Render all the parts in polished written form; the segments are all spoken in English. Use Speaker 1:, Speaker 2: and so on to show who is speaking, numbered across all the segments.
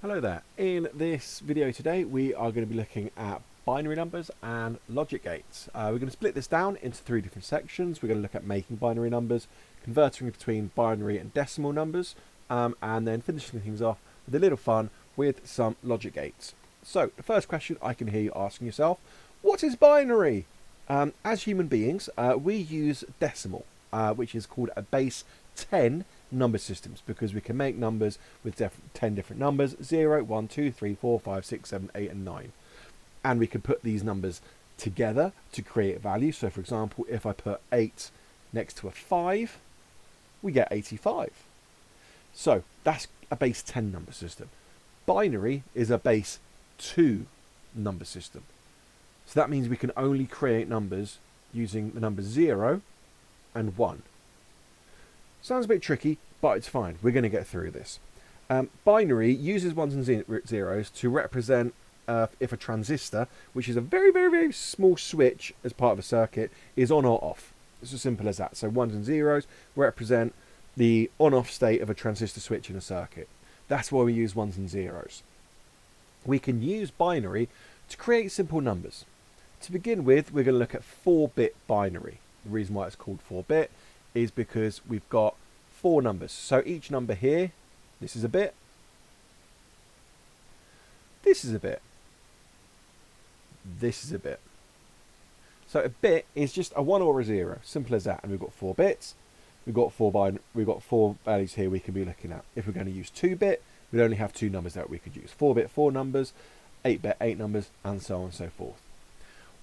Speaker 1: Hello there. In this video today we are going to be looking at binary numbers and logic gates. We're going to split this down into three different sections. We're going to look at making binary numbers, converting between binary and decimal numbers, and then finishing things off with a little fun with some logic gates. So the first question I can hear you asking yourself, what is binary? As human beings, we use decimal, which is called a base 10 number systems, because we can make numbers with 10 different numbers: 0, 1, 2, 3, 4, 5, 6, 7, 8 and 9, and we can put these numbers together to create value. So for example, if I put 8 next to a 5, we get 85. So that's a base 10 number system. Binary is a base 2 number system, so that means we can only create numbers using the numbers 0 and 1. Sounds a bit tricky, but it's fine. We're going to get through this. Binary uses ones and zeros to represent if a transistor, which is a very, very, very small switch as part of a circuit, is on or off. It's as simple as that. So ones and zeros represent the on-off state of a transistor switch in a circuit. That's why we use ones and zeros. We can use binary to create simple numbers. To begin with, we're going to look at 4-bit binary. The reason why it's called 4-bit is because we've got 4 numbers. So each number here, this is a bit, this is a bit, this is a bit. So a bit is just a 1 or a 0, simple as that. And we've got 4 bits. We've got 4 values here we can be looking at. If we're going to use 2-bit, we'd only have 2 numbers that we could use: 4-bit 4 numbers, 8-bit 8 numbers, and so on and so forth.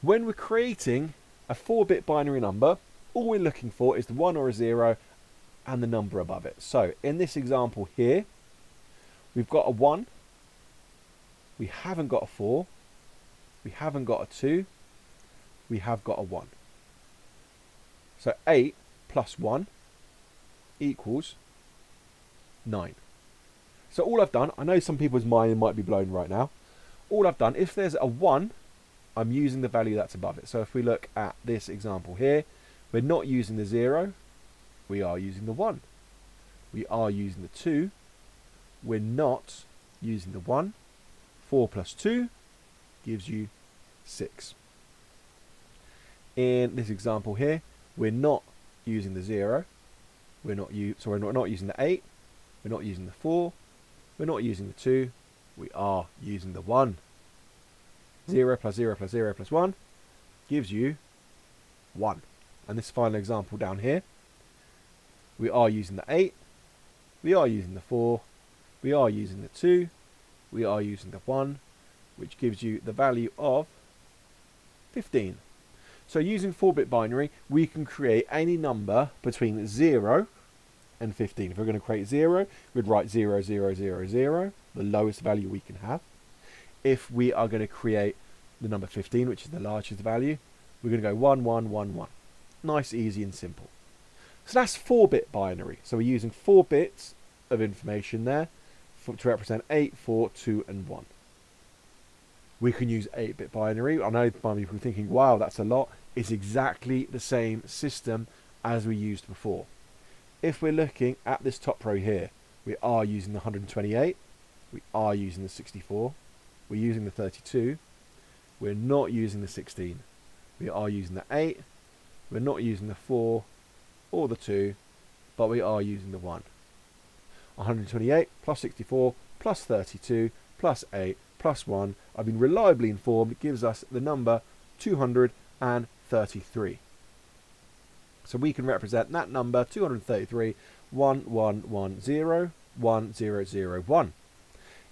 Speaker 1: When we're creating a 4-bit binary number, all we're looking for is the 1 or a 0 and the number above it. So in this example here, we've got a 1, we haven't got a 4, we haven't got a 2, we have got a 1. So 8 plus 1 equals 9. So all I've done, I know some people's mind might be blown right now. All I've done, if there's a 1, I'm using the value that's above it. So if we look at this example here, we're not using the 0, we are using the 1. We are using the 2, we're not using the 1. 4 plus 2 gives you 6. In this example here, we're not using the 0, we're not using the 8, we're not using the 4, we're not using the 2, we are using the 1. 0 plus 0 plus 0 plus 1 gives you 1. And this final example down here, we are using the 8, we are using the 4, we are using the 2, we are using the 1, which gives you the value of 15. So using 4-bit binary, we can create any number between 0 and 15. If we're going to create 0, we'd write 0, 0, 0, 0, the lowest value we can have. If we are going to create the number 15, which is the largest value, we're going to go 1, 1, 1, 1. Nice, easy and simple. So that's 4-bit binary. So we're using 4 bits of information there to represent 8, 4, 2 and 1. We can use 8-bit binary. I know some people are thinking, wow, that's a lot. It's exactly the same system as we used before. If we're looking at this top row here, we are using the 128, we are using the 64, we're using the 32, we're not using the 16, we are using the 8, we're not using the 4 or the 2, but we are using the 1. 128 plus 64 plus 32 plus 8 plus 1, I've been reliably informed, it gives us the number 233. So we can represent that number 233 1 1 1 0 1 0 0 1.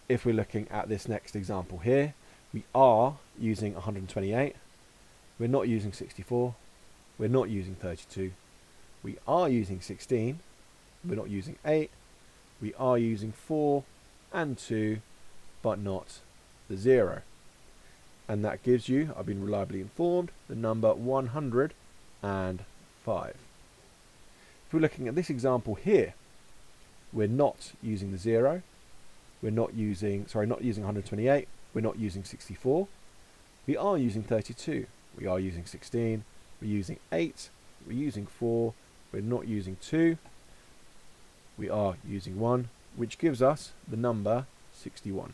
Speaker 1: If we're looking at this next example here, we are using 128, we're not using 64, we're not using 32, we are using 16, we're not using 8, we are using 4 and 2, but not the 0. And that gives you, I've been reliably informed, the number 105. If we're looking at this example here, we're not using the 0, we're not using 128, we're not using 64, we are using 32, we are using 16, we're using 8, we're using 4, we're not using 2, we are using 1, which gives us the number 61.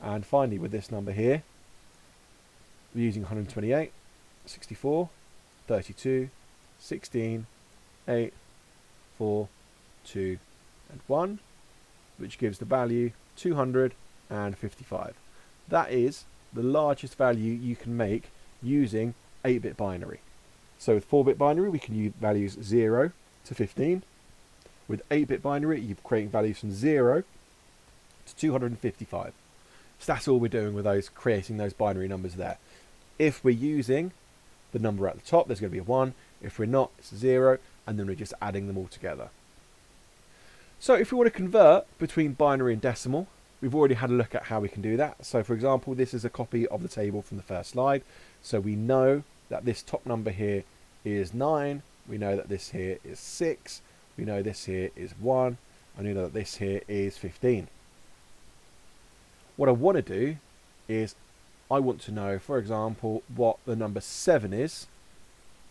Speaker 1: And finally, with this number here, we're using 128, 64, 32, 16, 8, 4, 2, and 1, which gives the value 255. That is the largest value you can make using 8-bit binary. So with 4-bit binary, we can use values 0 to 15. With 8-bit binary, you're creating values from 0 to 255. So that's all we're doing with those, creating those binary numbers there. If we're using the number at the top, there's going to be a 1. If we're not, it's a 0, and then we're just adding them all together. So if we want to convert between binary and decimal, we've already had a look at how we can do that. So for example, this is a copy of the table from the first slide. So we know that this top number here is 9. We know that this here is 6. We know this here is 1. And we know that this here is 15. What I want to do is I want to know, for example, what the number 7 is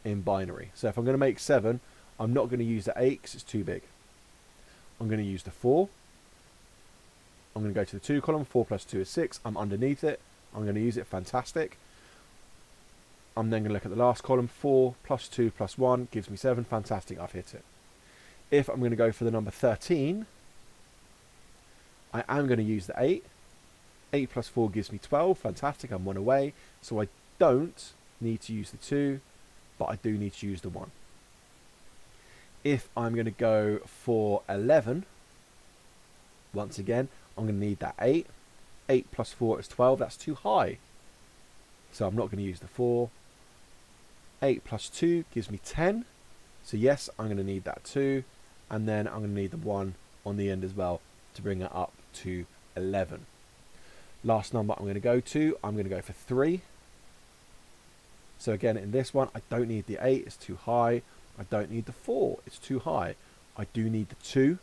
Speaker 1: in binary. So if I'm going to make 7, I'm not going to use the 8 because it's too big. I'm going to use the 4. I'm going to go to the 2 column. 4 plus 2 is 6. I'm underneath it. I'm going to use it. Fantastic. I'm then going to look at the last column. 4 plus 2 plus 1 gives me 7. Fantastic. I've hit it. If I'm going to go for the number 13, I am going to use the 8. 8 plus 4 gives me 12. Fantastic. I'm 1 away. So I don't need to use the 2, but I do need to use the 1. If I'm going to go for 11, once again, I'm going to need that 8. 8 plus 4 is 12. That's too high. So I'm not going to use the 4. 8 plus 2 gives me 10. So yes, I'm going to need that 2. And then I'm going to need the 1 on the end as well to bring it up to 11. Last number I'm going to go to, I'm going to go for 3. So again, in this one, I don't need the 8. It's too high. I don't need the 4. It's too high. I do need the 2.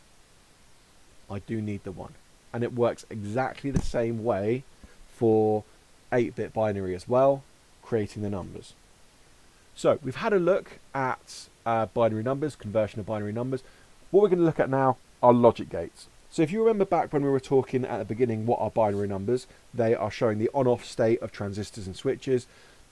Speaker 1: I do need the 1. And it works exactly the same way for 8-bit binary as well, creating the numbers. So we've had a look at binary numbers, conversion of binary numbers. What we're going to look at now are logic gates. So if you remember back when we were talking at the beginning, what are binary numbers? They are showing the on-off state of transistors and switches.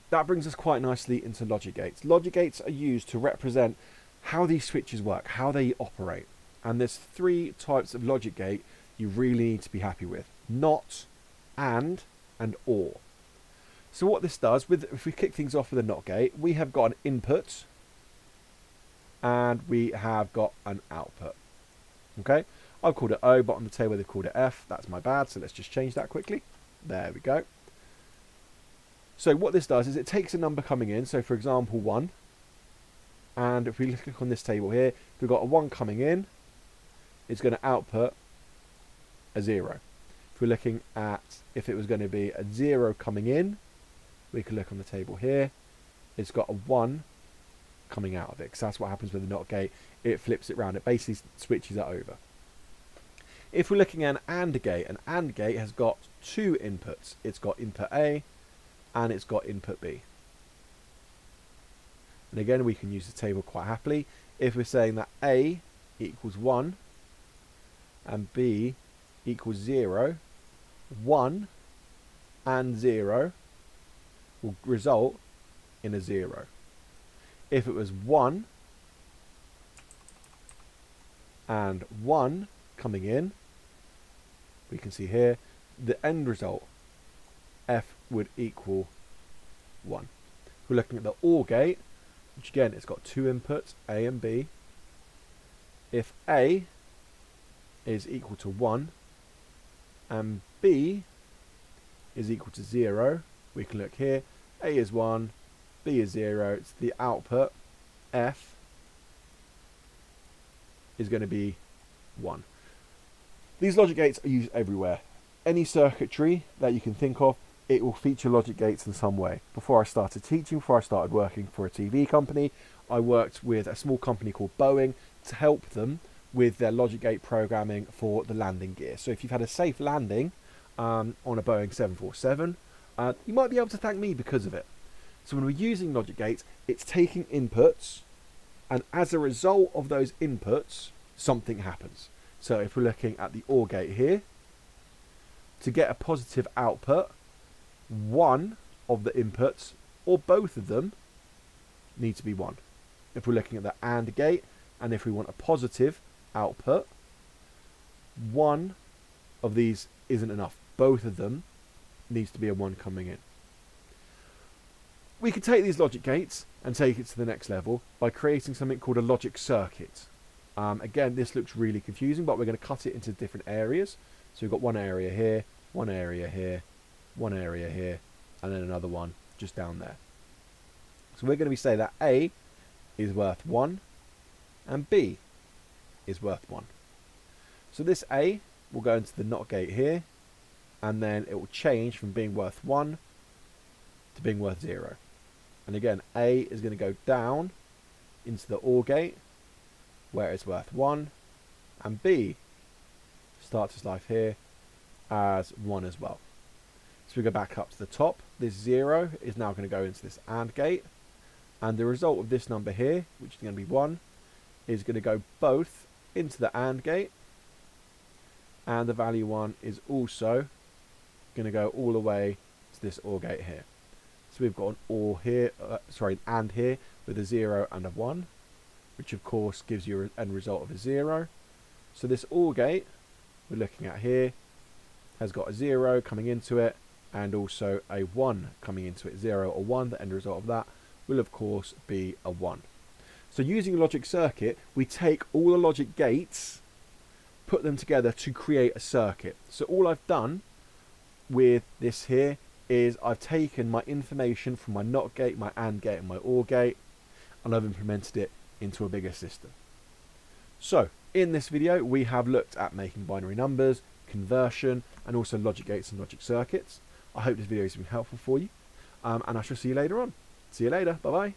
Speaker 1: That brings us quite nicely into logic gates. Logic gates are used to represent how these switches work, how they operate. And there's 3 types of logic gate you really need to be happy with. Not, and or. So what this does, if we kick things off with a NOT gate, we have got an input and we have got an output. Okay, I've called it O, but on the table they've called it F. That's my bad, so let's just change that quickly. There we go. So what this does is it takes a number coming in, so for example 1, and if we click on this table here, if we've got a 1 coming in, it's going to output a 0. If we're looking at, if it was going to be a 0 coming in, we can look on the table here, it's got a 1 coming out of it, because that's what happens with the NOT gate. It flips it around, it basically switches it over. If we're looking at an AND gate has got 2 inputs. It's got input A and it's got input B. And again, we can use the table quite happily. If we're saying that A equals 1 and B equals 0, 1 and 0 will result in a 0. If it was 1 and 1 coming in, we can see here the end result, F would equal 1. We're looking at the OR gate, which again, it's got 2 inputs, A and B. If A is equal to 1 and B is equal to 0, we can look here, A is 1, B is 0, it's the output, F is going to be 1. These logic gates are used everywhere. Any circuitry that you can think of, it will feature logic gates in some way. Before I started teaching, before I started working for a TV company, I worked with a small company called Boeing to help them with their logic gate programming for the landing gear. So if you've had a safe landing on a Boeing 747, you might be able to thank me because of it. So when we're using logic gates, it's taking inputs, and as a result of those inputs, something happens. So if we're looking at the OR gate here, to get a positive output, one of the inputs, or both of them, need to be 1. If we're looking at the AND gate, and if we want a positive output, one of these isn't enough. Both of them needs to be a 1 coming in. We could take these logic gates and take it to the next level by creating something called a logic circuit. Again, this looks really confusing, but we're going to cut it into different areas. So we've got one area here, one area here, one area here, and then another one just down there. So we're going to be saying that A is worth 1 and B is worth 1. So this A will go into the NOT gate here, and then it will change from being worth 1 to being worth 0. And again, A is going to go down into the OR gate where it's worth 1, and B starts its life here as 1 as well. So we go back up to the top. This 0 is now going to go into this AND gate, and the result of this number here, which is going to be 1, is going to go both into the AND gate, and the value 1 is also going to go all the way to this OR gate here. So we've got an OR here, an AND here with a 0 and a 1, which of course gives you an end result of a 0. So this OR gate we're looking at here has got a 0 coming into it, and also a 1 coming into it. 0 or 1, the end result of that will of course be a 1. So using a logic circuit, we take all the logic gates, put them together to create a circuit. So all I've done with this here is I've taken my information from my NOT gate, my AND gate and my OR gate, and I've implemented it into a bigger system. So in this video we have looked at making binary numbers, conversion, and also logic gates and logic circuits. I hope this video has been helpful for you, and I shall see you later on. See you later, bye bye.